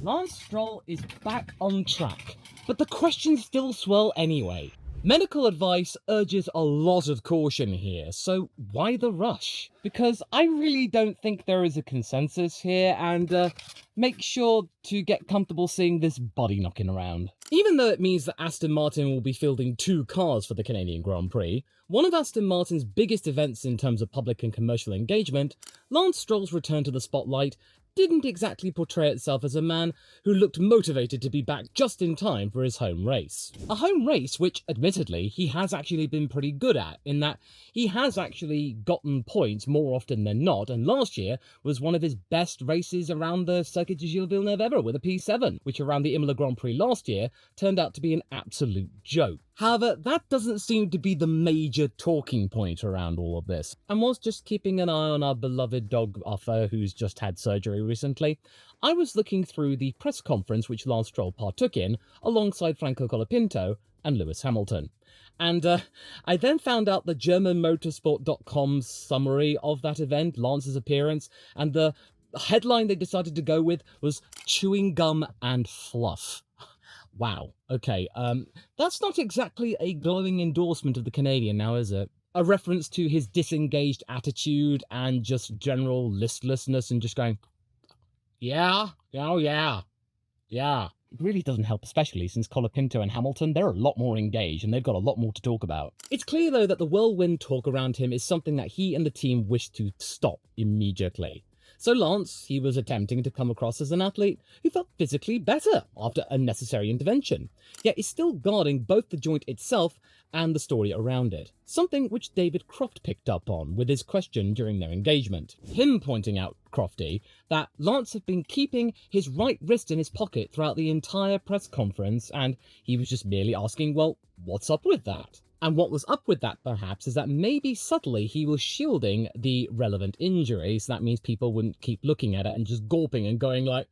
Lance Stroll is back on track, but the questions still swirl anyway. Medical advice urges a lot of caution here, so why the rush? Because I really don't think there is a consensus here, and make sure to get comfortable seeing this body knocking around. Even though it means that Aston Martin will be fielding 2 cars for the Canadian Grand Prix, one of Aston Martin's biggest events in terms of public and commercial engagement, Lance Stroll's return to the spotlight didn't exactly portray itself as a man who looked motivated to be back just in time for his home race. A home race which, admittedly, he has actually been pretty good at, in that he has actually gotten points more often than not, and last year was one of his best races around the Circuit de Gilles Villeneuve ever with a P7, which around the Imola Grand Prix last year turned out to be an absolute joke. However, that doesn't seem to be the major talking point around all of this. And whilst just keeping an eye on our beloved dog Arthur, who's just had surgery recently, I was looking through the press conference which Lance Stroll partook in alongside Franco Colapinto and Lewis Hamilton. And I then found out the GermanMotorsport.com's summary of that event, Lance's appearance, and the headline they decided to go with was "Chewing Gum and Fluff." Wow, okay, that's not exactly a glowing endorsement of the Canadian now, is it? A reference to his disengaged attitude and just general listlessness and just going, yeah, oh yeah. It really doesn't help, especially since Colapinto and Hamilton, they're a lot more engaged and they've got a lot more to talk about. It's clear, though, that the whirlwind talk around him is something that he and the team wish to stop immediately. So Lance, he was attempting to come across as an athlete who felt physically better after a necessary intervention, yet is still guarding both the joint itself and the story around it. Something which David Croft picked up on with his question during their engagement. Him pointing out, Crofty, that Lance had been keeping his right wrist in his pocket throughout the entire press conference, and he was just merely asking, well, what's up with that? And what was up with that, perhaps, is that maybe subtly he was shielding the relevant injury, so that means people wouldn't keep looking at it and just gulping and going like,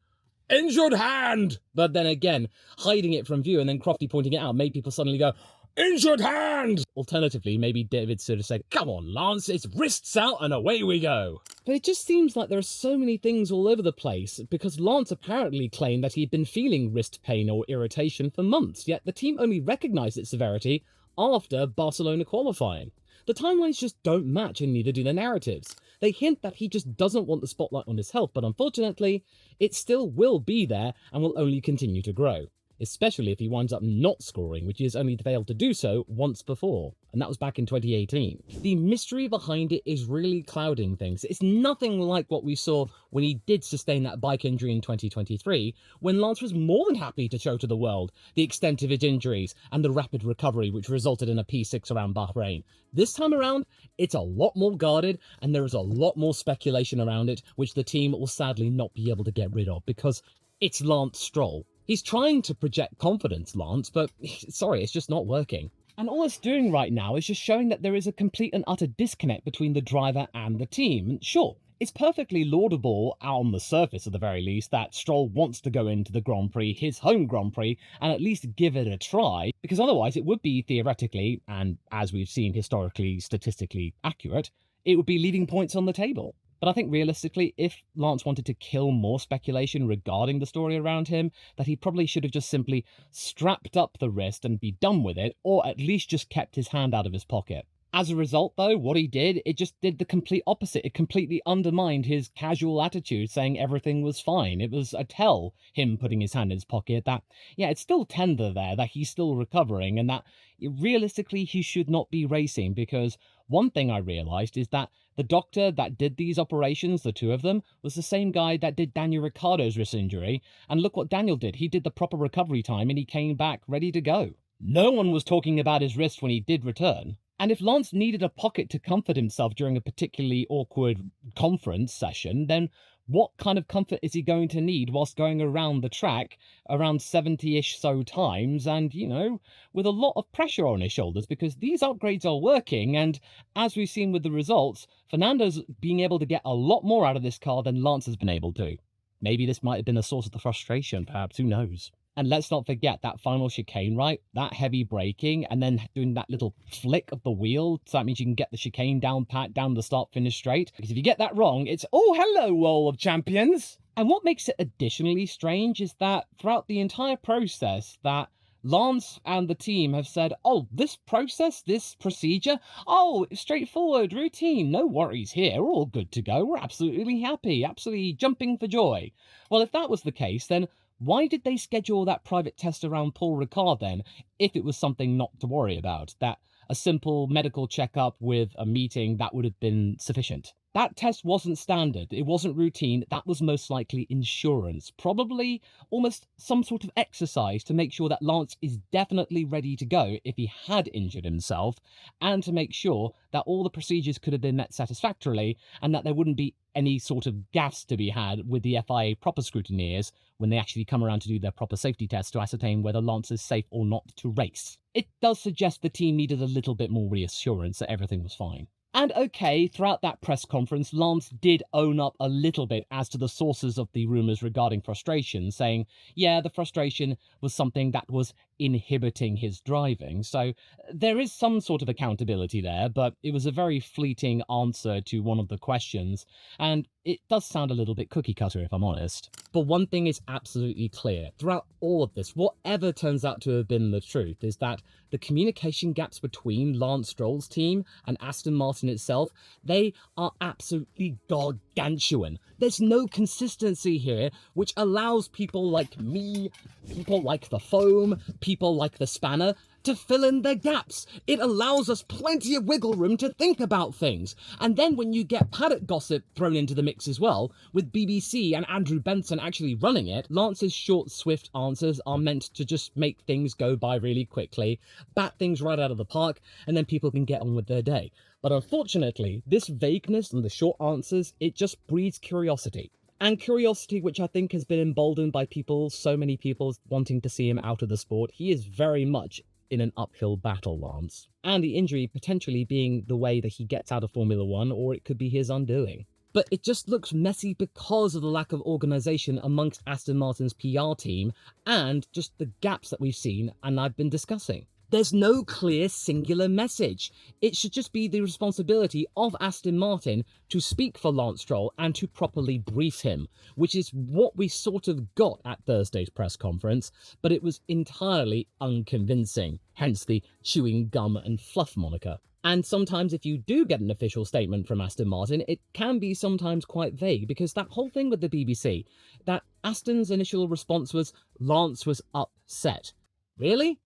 "Injured hand!" But then again, hiding it from view and then Crofty pointing it out made people suddenly go, "Injured hand!" Alternatively, maybe David sort of said, "Come on, Lance, it's wrists out and away we go." But it just seems like there are so many things all over the place, because Lance apparently claimed that he'd been feeling wrist pain or irritation for months, yet the team only recognised its severity after Barcelona qualifying. The timelines just don't match, and neither do the narratives. They hint that he just doesn't want the spotlight on his health, but unfortunately, it still will be there and will only continue to grow. Especially if he winds up not scoring, which he has only failed to do so once before, and that was back in 2018. The mystery behind it is really clouding things. It's nothing like what we saw when he did sustain that bike injury in 2023, when Lance was more than happy to show to the world the extent of his injuries and the rapid recovery which resulted in a P6 around Bahrain. This time around, it's a lot more guarded, and there is a lot more speculation around it, which the team will sadly not be able to get rid of, because it's Lance Stroll. He's trying to project confidence, Lance, but sorry, it's just not working. And all it's doing right now is just showing that there is a complete and utter disconnect between the driver and the team. And sure, it's perfectly laudable, on the surface at the very least, that Stroll wants to go into the Grand Prix, his home Grand Prix, and at least give it a try, because otherwise it would be theoretically, and as we've seen historically, statistically accurate, it would be leaving points on the table. But I think realistically, if Lance wanted to kill more speculation regarding the story around him, that he probably should have just simply strapped up the wrist and be done with it, or at least just kept his hand out of his pocket. As a result, though, what he did, it just did the complete opposite. It completely undermined his casual attitude, saying everything was fine. It was a tell, him putting his hand in his pocket, that, yeah, it's still tender there, that he's still recovering, and that realistically he should not be racing, because one thing I realised is that the doctor that did these operations, the 2 of them, was the same guy that did Daniel Ricciardo's wrist injury, and look what Daniel did. He did the proper recovery time and he came back ready to go. No one was talking about his wrist when he did return. And if Lance needed a pocket to comfort himself during a particularly awkward conference session, then what kind of comfort is he going to need whilst going around the track around 70-ish so times and, you know, with a lot of pressure on his shoulders, because these upgrades are working, and as we've seen with the results, Fernando's being able to get a lot more out of this car than Lance has been able to. Maybe this might have been a source of the frustration, perhaps, who knows. And let's not forget that final chicane, right? That heavy braking and then doing that little flick of the wheel. So that means you can get the chicane down pat, down the start finish straight. Because if you get that wrong, it's, oh, hello, Wall of Champions. And what makes it additionally strange is that throughout the entire process, that Lance and the team have said, oh, this process, this procedure, oh, straightforward, routine, no worries here, we're all good to go, we're absolutely happy, absolutely jumping for joy. Well, if that was the case, then why did they schedule that private test around Paul Ricard then, if it was something not to worry about, that a simple medical checkup with a meeting, that would have been sufficient? That test wasn't standard, it wasn't routine, that was most likely insurance. Probably almost some sort of exercise to make sure that Lance is definitely ready to go if he had injured himself, and to make sure that all the procedures could have been met satisfactorily, and that there wouldn't be any sort of gaffes to be had with the FIA proper scrutineers when they actually come around to do their proper safety tests to ascertain whether Lance is safe or not to race. It does suggest the team needed a little bit more reassurance that everything was fine. And okay, throughout that press conference, Lance did own up a little bit as to the sources of the rumours regarding frustration, saying, yeah, the frustration was something that was inhibiting his driving. So there is some sort of accountability there, but it was a very fleeting answer to one of the questions, and it does sound a little bit cookie cutter if I'm honest. But one thing is absolutely clear, throughout all of this, whatever turns out to have been the truth, is that the communication gaps between Lance Stroll's team and Aston Martin itself, they are absolutely gargantuan. There's no consistency here, which allows people like me, people like the foam, people like the spanner, to fill in their gaps. It allows us plenty of wiggle room to think about things. And then when you get paddock gossip thrown into the mix as well, with BBC and Andrew Benson actually running it, Lance's short, swift answers are meant to just make things go by really quickly, bat things right out of the park, and then people can get on with their day. But unfortunately, this vagueness and the short answers, it just breeds curiosity. And curiosity which I think has been emboldened by people, so many people wanting to see him out of the sport. He is very much in an uphill battle, Lance. And the injury potentially being the way that he gets out of Formula One, or it could be his undoing. But it just looks messy because of the lack of organisation amongst Aston Martin's PR team, and just the gaps that we've seen and I've been discussing. There's no clear singular message. It should just be the responsibility of Aston Martin to speak for Lance Stroll and to properly brief him, which is what we sort of got at Thursday's press conference, but it was entirely unconvincing, hence the chewing gum and fluff moniker. And sometimes if you do get an official statement from Aston Martin, it can be sometimes quite vague, because that whole thing with the BBC, that Aston's initial response was, Lance was upset. Really?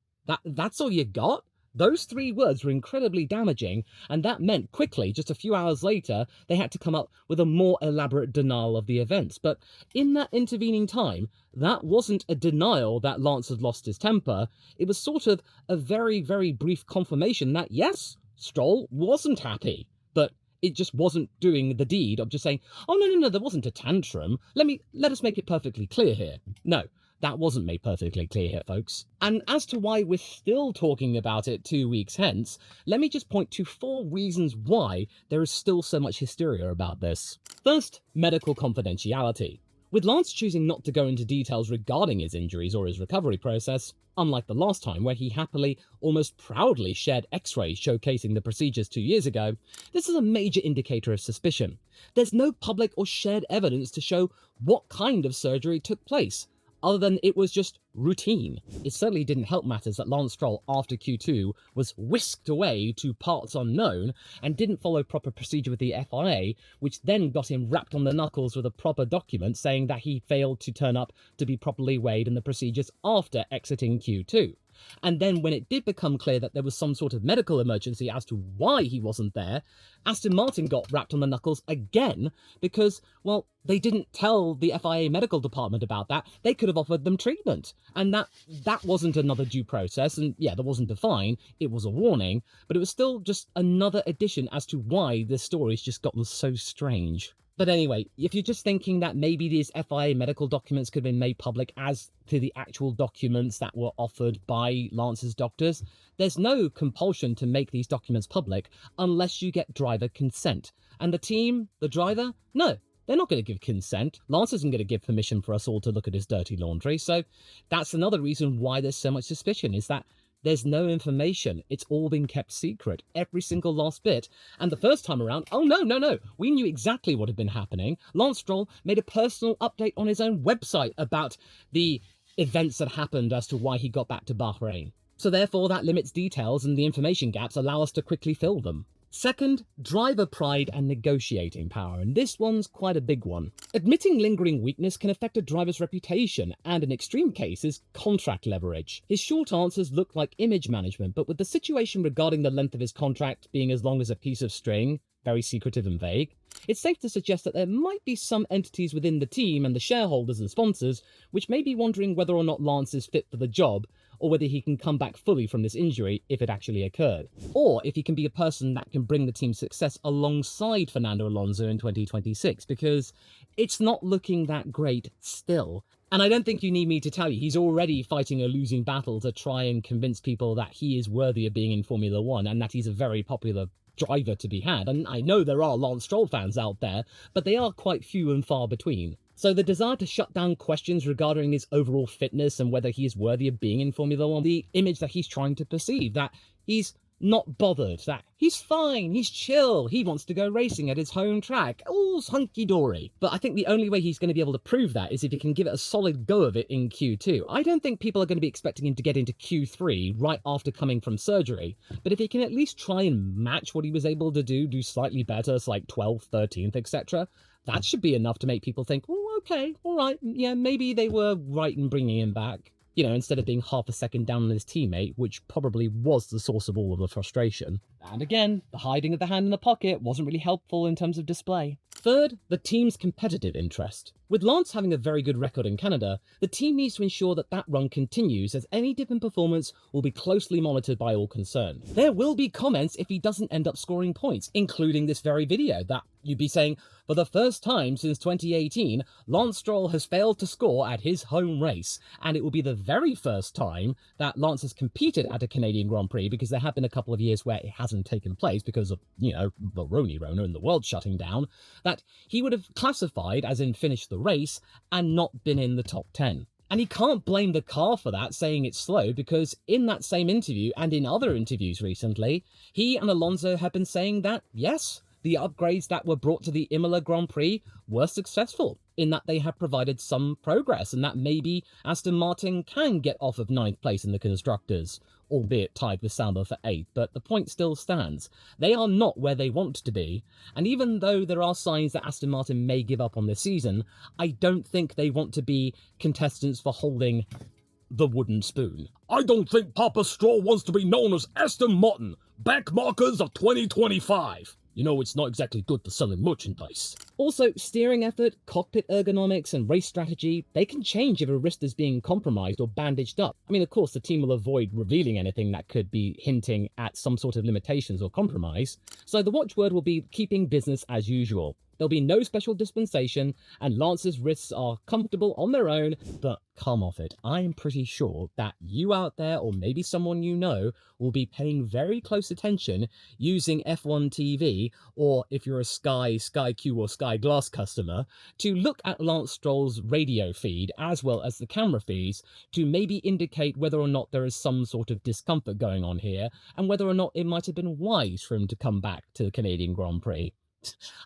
That's all you got? Those 3 words were incredibly damaging, and that meant quickly, just a few hours later, they had to come up with a more elaborate denial of the events. But in that intervening time, that wasn't a denial that Lance had lost his temper. It was sort of a very, very brief confirmation that, yes, Stroll wasn't happy, but it just wasn't doing the deed of just saying, oh, no, there wasn't a tantrum. Let us make it perfectly clear here. No. That wasn't made perfectly clear here, folks. And as to why we're still talking about it 2 weeks hence, let me just point to 4 reasons why there is still so much hysteria about this. First, medical confidentiality. With Lance choosing not to go into details regarding his injuries or his recovery process, unlike the last time where he happily, almost proudly shared x-rays showcasing the procedures 2 years ago, this is a major indicator of suspicion. There's no public or shared evidence to show what kind of surgery took place, other than it was just routine. It certainly didn't help matters that Lance Stroll, after Q2, was whisked away to parts unknown and didn't follow proper procedure with the FIA, which then got him wrapped on the knuckles with a proper document saying that he failed to turn up to be properly weighed in the procedures after exiting Q2. And then when it did become clear that there was some sort of medical emergency as to why he wasn't there, Aston Martin got wrapped on the knuckles again because, well, they didn't tell the FIA medical department about that. They could have offered them treatment. And that wasn't another due process. And yeah, there wasn't a fine. It was a warning. But it was still just another addition as to why this story's just gotten so strange. But anyway, if you're just thinking that maybe these FIA medical documents could have been made public as to the actual documents that were offered by Lance's doctors, there's no compulsion to make these documents public unless you get driver consent. And the team, the driver, no, They're not going to give consent. Lance isn't going to give permission for us all to look at his dirty laundry. So that's another reason why there's so much suspicion, is that there's no information. It's all been kept secret, every single last bit. And the first time around, oh no, we knew exactly what had been happening. Lance Stroll made a personal update on his own website about the events that happened as to why he got back to Bahrain. So therefore, that limits details, and the information gaps allow us to quickly fill them. Second, driver pride and negotiating power, and this one's quite a big one. Admitting lingering weakness can affect a driver's reputation, and in extreme cases, contract leverage. His short answers look like image management, but with the situation regarding the length of his contract being as long as a piece of string, very secretive and vague, it's safe to suggest that there might be some entities within the team and the shareholders and sponsors which may be wondering whether or not Lance is fit for the job, or whether he can come back fully from this injury if it actually occurred, or if he can be a person that can bring the team success alongside Fernando Alonso in 2026, because it's not looking that great still. And I don't think you need me to tell you, he's already fighting a losing battle to try and convince people that he is worthy of being in Formula One and that he's a very popular driver to be had. And I know there are Lance Stroll fans out there, but they are quite few and far between. So the desire to shut down questions regarding his overall fitness and whether he is worthy of being in Formula One, the image that he's trying to perceive, that he's not bothered, that he's fine, he's chill, he wants to go racing at his home track, all's hunky-dory. But I think the only way he's going to be able to prove that is if he can give it a solid go of it in Q2. I don't think people are going to be expecting him to get into Q3 right after coming from surgery, but if he can at least try and match what he was able to do slightly better, it's like 12th, 13th, etc., that should be enough to make people think, oh, okay, all right, yeah, maybe they were right in bringing him back. You know, instead of being half a second down on his teammate, which probably was the source of all of the frustration. And again, the hiding of the hand in the pocket wasn't really helpful in terms of display. Third, the team's competitive interest. With Lance having a very good record in Canada, the team needs to ensure that that run continues, as any dip in performance will be closely monitored by all concerned. There will be comments if he doesn't end up scoring points, including this very video, that you'd be saying, for the first time since 2018, Lance Stroll has failed to score at his home race, and it will be the very first time that Lance has competed at a Canadian Grand Prix, because there have been a couple of years where it hasn't taken place because of, you know, the Rona and the world shutting down, that he would have classified as in finished the race and not been in the top 10. And he can't blame the car for that, saying it's slow, because in that same interview and in other interviews recently, he and Alonso have been saying that, yes, the upgrades that were brought to the Imola Grand Prix were successful, in that they have provided some progress, and that maybe Aston Martin can get off of 9th place in the Constructors, albeit tied with Sauber for 8th, but the point still stands. They are not where they want to be, and even though there are signs that Aston Martin may give up on this season, I don't think they want to be contestants for holding the wooden spoon. I don't think Papa Stroll wants to be known as Aston Martin, back markers of 2025. You know, it's not exactly good for selling merchandise. Also, steering effort, cockpit ergonomics, and race strategy, they can change if a wrist is being compromised or bandaged up. I mean, of course, the team will avoid revealing anything that could be hinting at some sort of limitations or compromise, so the watchword will be keeping business as usual. There'll be no special dispensation, and Lance's wrists are comfortable on their own, but come off it. I'm pretty sure that you out there, or maybe someone you know, will be paying very close attention using F1 TV, or if you're a Sky Q or Sky Glass customer, to look at Lance Stroll's radio feed as well as the camera feeds to maybe indicate whether or not there is some sort of discomfort going on here, and whether or not it might have been wise for him to come back to the Canadian Grand Prix.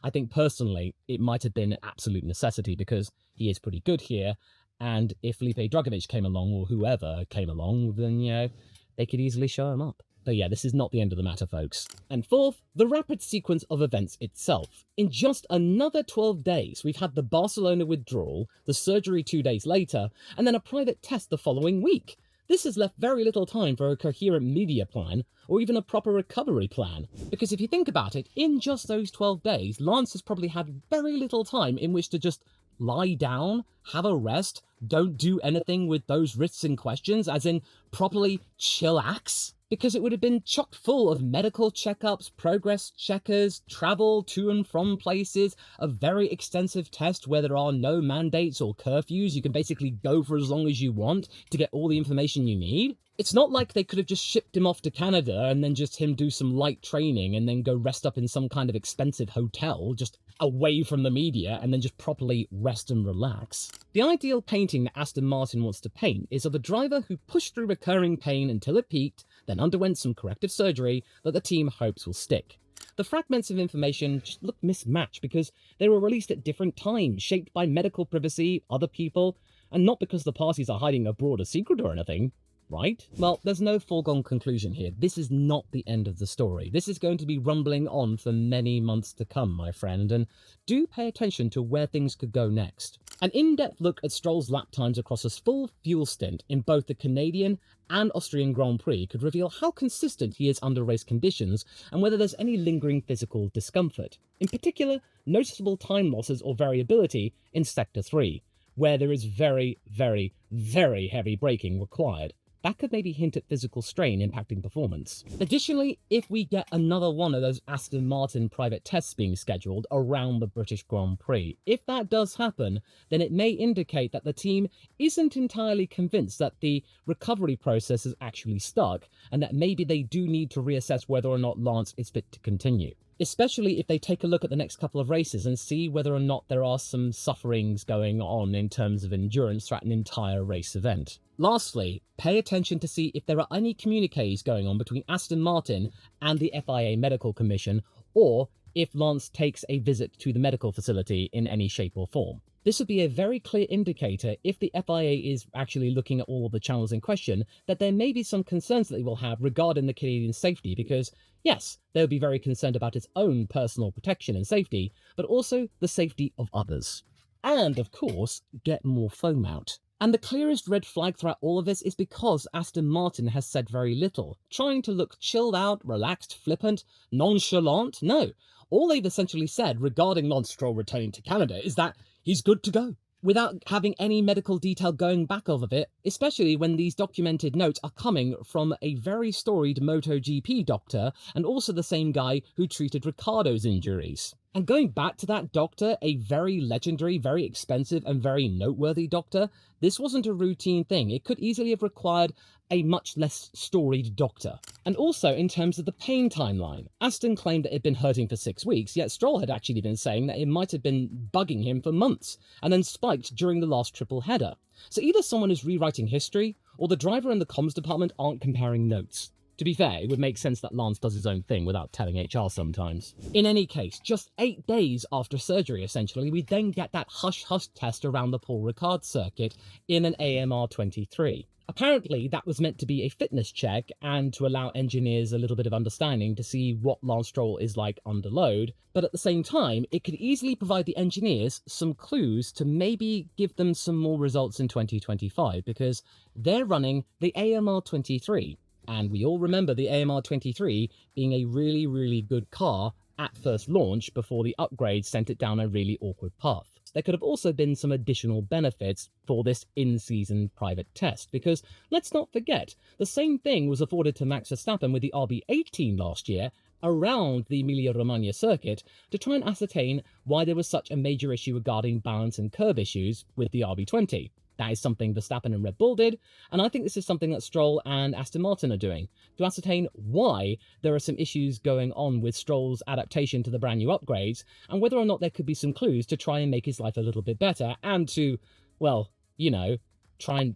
I think personally it might have been an absolute necessity, because he is pretty good here, and if Felipe Drugovich came along, or whoever came along, then, you know, they could easily show him up. But yeah, this is not the end of the matter, folks. And fourth, the rapid sequence of events itself. In just another 12 days, we've had the Barcelona withdrawal, the surgery 2 days later, and then a private test the following week. This has left very little time for a coherent media plan, or even a proper recovery plan. Because if you think about it, in just those 12 days, Lance has probably had very little time in which to just lie down, have a rest, don't do anything with those wrists in questions, as in properly chillax. Because it would have been chock full of medical checkups, progress checkers, travel to and from places, a very extensive test where there are no mandates or curfews. You can basically go for as long as you want to get all the information you need. It's not like they could have just shipped him off to Canada and then just him do some light training and then go rest up in some kind of expensive hotel, just away from the media and then just properly rest and relax. The ideal painting that Aston Martin wants to paint is of a driver who pushed through recurring pain until it peaked, then underwent some corrective surgery that the team hopes will stick. The fragments of information just look mismatched because they were released at different times, shaped by medical privacy, other people, and not because the parties are hiding a broader secret or anything. Right? Well, there's no foregone conclusion here. This is not the end of the story. This is going to be rumbling on for many months to come, my friend, and do pay attention to where things could go next. An in-depth look at Stroll's lap times across his full fuel stint in both the Canadian and Austrian Grand Prix could reveal how consistent he is under race conditions and whether there's any lingering physical discomfort. In particular, noticeable time losses or variability in Sector 3, where there is very, very, very heavy braking required. That could maybe hint at physical strain impacting performance. Additionally, if we get another one of those Aston Martin private tests being scheduled around the British Grand Prix, if that does happen, then it may indicate that the team isn't entirely convinced that the recovery process is actually stuck, and that maybe they do need to reassess whether or not Lance is fit to continue. Especially if they take a look at the next couple of races and see whether or not there are some sufferings going on in terms of endurance throughout an entire race event. Lastly, pay attention to see if there are any communiques going on between Aston Martin and the FIA Medical Commission, or if Lance takes a visit to the medical facility in any shape or form. This would be a very clear indicator, if the FIA is actually looking at all of the channels in question, that there may be some concerns that they will have regarding the Canadian safety, because yes, they'll be very concerned about its own personal protection and safety, but also the safety of others. And of course, get more foam out. And the clearest red flag throughout all of this is because Aston Martin has said very little, trying to look chilled out, relaxed, flippant, nonchalant. No, all they've essentially said regarding Lance Stroll returning to Canada is that he's good to go, without having any medical detail going back of it, especially when these documented notes are coming from a very storied MotoGP doctor, and also the same guy who treated Ricciardo's injuries. And going back to that doctor, a very legendary, very expensive, and very noteworthy doctor, this wasn't a routine thing. It could easily have required a much less storied doctor. And also, in terms of the pain timeline, Aston claimed that it had been hurting for 6 weeks, yet Stroll had actually been saying that it might have been bugging him for months, and then spiked during the last triple header. So either someone is rewriting history, or the driver and the comms department aren't comparing notes. To be fair, it would make sense that Lance does his own thing without telling HR sometimes. In any case, just 8 days after surgery, essentially, we then get that hush-hush test around the Paul Ricard circuit in an AMR 23. Apparently, that was meant to be a fitness check and to allow engineers a little bit of understanding to see what Lance Stroll is like under load, but at the same time, it could easily provide the engineers some clues to maybe give them some more results in 2025, because they're running the AMR 23. And we all remember the AMR 23 being a really, really good car at first launch before the upgrades sent it down a really awkward path. There could have also been some additional benefits for this in-season private test, because let's not forget, the same thing was afforded to Max Verstappen with the RB18 last year around the Emilia-Romagna circuit to try and ascertain why there was such a major issue regarding balance and curb issues with the RB20. That is something Verstappen and Red Bull did, and I think this is something that Stroll and Aston Martin are doing, to ascertain why there are some issues going on with Stroll's adaptation to the brand new upgrades, and whether or not there could be some clues to try and make his life a little bit better, and to, well, you know, try and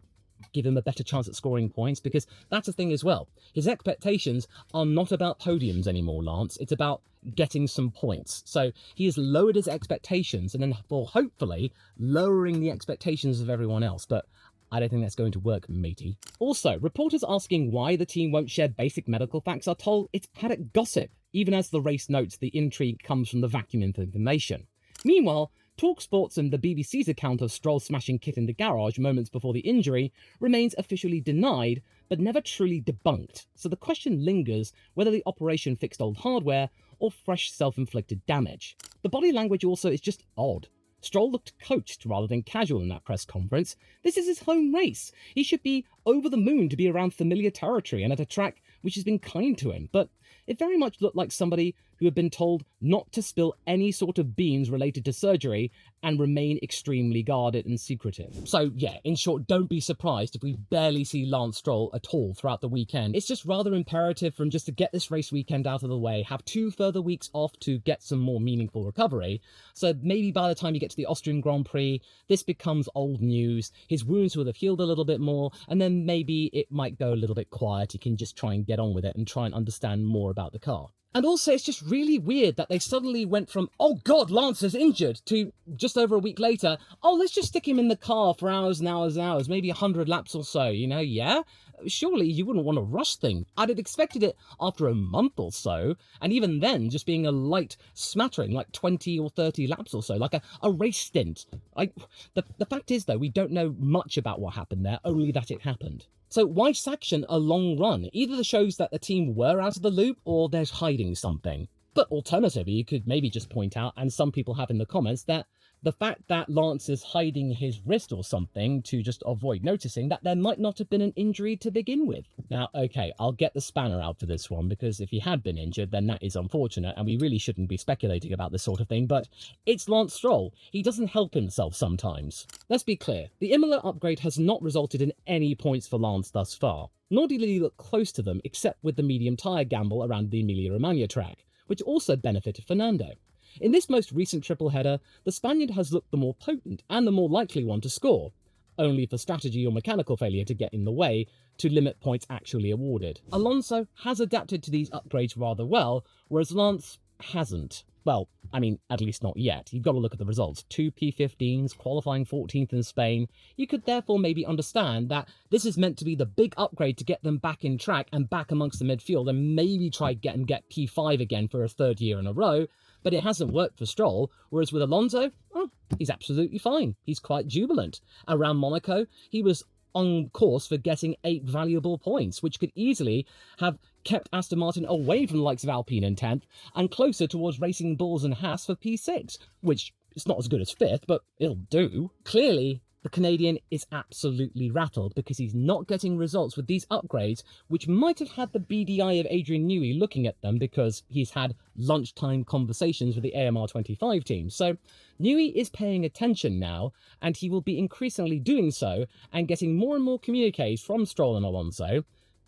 give him a better chance at scoring points, because that's a thing as well. His expectations are not about podiums anymore, Lance. It's about getting some points. So he has lowered his expectations, and then for hopefully lowering the expectations of everyone else. But I don't think that's going to work, matey. Also, reporters asking why the team won't share basic medical facts are told it's paddock gossip, even as the race notes the intrigue comes from the vacuum of information. Meanwhile, TalkSports and the BBC's account of Stroll smashing kit in the garage moments before the injury remains officially denied, but never truly debunked, so the question lingers whether the operation fixed old hardware or fresh self-inflicted damage. The body language also is just odd. Stroll looked coached rather than casual in that press conference. This is his home race. He should be over the moon to be around familiar territory and at a track which has been kind to him, but it very much looked like somebody who have been told not to spill any sort of beans related to surgery and remain extremely guarded and secretive. So yeah, in short, don't be surprised if we barely see Lance Stroll at all throughout the weekend. It's just rather imperative for him just to get this race weekend out of the way, have 2 further weeks off to get some more meaningful recovery. So maybe by the time you get to the Austrian Grand Prix, this becomes old news, his wounds will have healed a little bit more, and then maybe it might go a little bit quiet. He can just try and get on with it and try and understand more about the car. And also, it's just really weird that they suddenly went from, oh god, Lance is injured, to just over a week later, oh, let's just stick him in the car for hours and hours and hours, maybe 100 laps or so, you know, yeah? Surely you wouldn't want to rush things. I'd have expected it after a month or so, and even then, just being a light smattering, like 20 or 30 laps or so, like a race stint. The fact is, though, we don't know much about what happened there, only that it happened. So why sanction a long run? Either this shows that the team were out of the loop, or they're hiding something. But alternatively, you could maybe just point out, and some people have in the comments, that the fact that Lance is hiding his wrist or something to just avoid noticing that there might not have been an injury to begin with. Now, okay, I'll get the spanner out for this one, because if he had been injured, then that is unfortunate, and we really shouldn't be speculating about this sort of thing, but it's Lance Stroll. He doesn't help himself sometimes. Let's be clear, the Imola upgrade has not resulted in any points for Lance thus far, nor did he look close to them except with the medium tyre gamble around the Emilia-Romagna track, which also benefited Fernando. In this most recent triple header, the Spaniard has looked the more potent and the more likely one to score, only for strategy or mechanical failure to get in the way to limit points actually awarded. Alonso has adapted to these upgrades rather well, whereas Lance hasn't. Well, I mean, at least not yet. You've got to look at the results. 2 P15s, qualifying 14th in Spain. You could therefore maybe understand that this is meant to be the big upgrade to get them back in track and back amongst the midfield, and maybe try and get P5 again for a 3rd year in a row. But it hasn't worked for Stroll, whereas with Alonso, well, he's absolutely fine. He's quite jubilant. Around Monaco, he was on course for getting 8 valuable points, which could easily have kept Aston Martin away from the likes of Alpine in 10th and closer towards Racing Bulls and Haas for P6, which is not as good as 5th, but it'll do. Clearly, the Canadian is absolutely rattled because he's not getting results with these upgrades, which might have had the beady eye of Adrian Newey looking at them because he's had lunchtime conversations with the AMR25 team. So Newey is paying attention now, and he will be increasingly doing so and getting more and more communiques from Stroll and Alonso.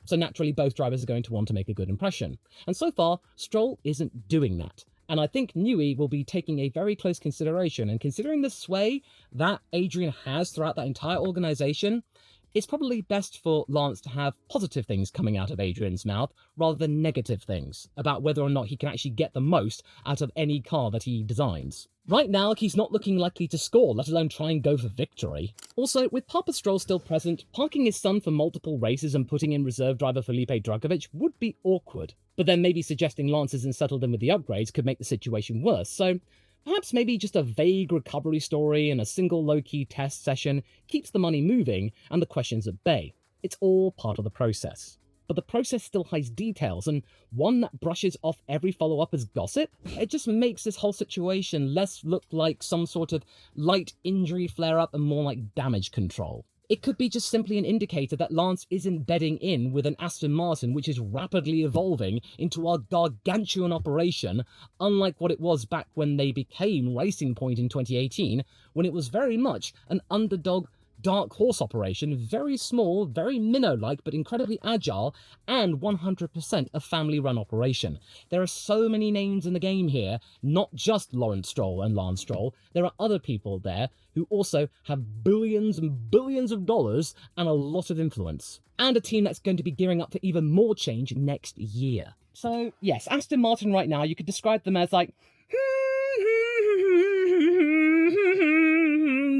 So naturally, both drivers are going to want to make a good impression. And so far, Stroll isn't doing that. And I think Newey will be taking a very close consideration, and considering the sway that Adrian has throughout that entire organisation, it's probably best for Lance to have positive things coming out of Adrian's mouth rather than negative things about whether or not he can actually get the most out of any car that he designs. Right now, he's not looking likely to score, let alone try and go for victory. Also, with Papa Stroll still present, parking his son for multiple races and putting in reserve driver Felipe Drugovich would be awkward. But then maybe suggesting Lance isn't settled in with the upgrades could make the situation worse, so perhaps maybe just a vague recovery story and a single low-key test session keeps the money moving and the questions at bay. It's all part of the process. But the process still hides details, and one that brushes off every follow-up as gossip, it just makes this whole situation less look like some sort of light injury flare-up and more like damage control. It could be just simply an indicator that Lance isn't bedding in with an Aston Martin which is rapidly evolving into a gargantuan operation, unlike what it was back when they became Racing Point in 2018, when it was very much an underdog dark horse operation, very small, very minnow-like, but incredibly agile, and 100% a family-run operation. There are so many names in the game here, not just Lawrence Stroll and Lance Stroll. There are other people there who also have billions and billions of dollars and a lot of influence. And a team that's going to be gearing up for even more change next year. So, yes, Aston Martin right now, you could describe them as like,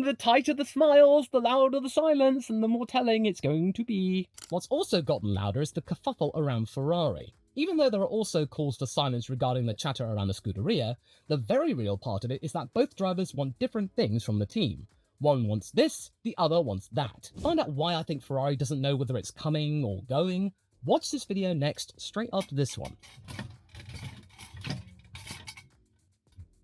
the tighter the smiles, the louder the silence, and the more telling it's going to be. What's also gotten louder is the kerfuffle around Ferrari. Even though there are also calls for silence regarding the chatter around the Scuderia, the very real part of it is that both drivers want different things from the team. One wants this, the other wants that. Find out why I think Ferrari doesn't know whether it's coming or going? Watch this video next, straight after this one.